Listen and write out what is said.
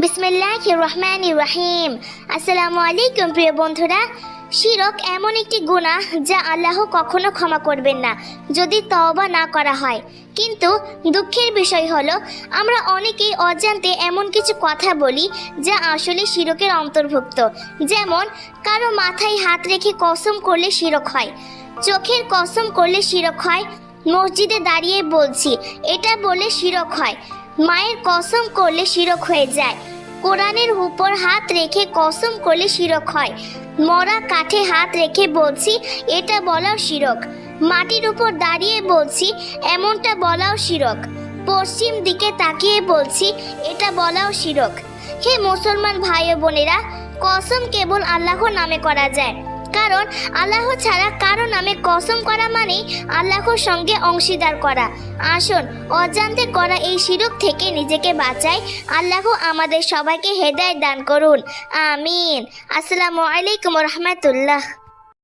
বিসমিল্লাহির রহমানির রহিম। আসসালামু আলাইকুম প্রিয় বন্ধুরা। শিরক এমন একটি গুনাহ যা আল্লাহ কখনো ক্ষমা করবেন না যদি তওবা না করা হয়। কিন্তু দুঃখের বিষয় হলো আমরা অনেকেই অজান্তে এমন কিছু কথা বলি যা আসলে শিরকের অন্তর্ভুক্ত। যেমন কারো মাথায় হাত রেখে কসম করলে শিরক হয়, চোখের কসম করলে শিরক হয়, মসজিদে দাঁড়িয়ে বলছি এটা বলে শিরক হয়, মায়ের কসম করলে শিরক হয়ে যায়, কোরআনের উপর হাত রেখে কসম করলে শিরক হয়, মরা কাঠে হাত রেখে বলছি এটা বলাও শিরক, মাটির উপর দাঁড়িয়ে বলছি এমনটা বলাও শিরক, পশ্চিম দিকে তাকিয়ে বলছি এটা বলাও শিরক। হে মুসলমান ভাই ও বোনেরা, কসম কেবল আল্লাহর নামে করা যায়, কারণ আল্লাহ ছাড়া কারো নামে কসম করা মানে আল্লাহর সঙ্গে অংশীদার করা। আসুন অজান্তে করা এই শিরক থেকে নিজেকে বাঁচাই। আল্লাহ আমাদের সবাইকে হেদায়েত দান করুন, আমিন। আসসালামু আলাইকুম রহমতুল্লাহ।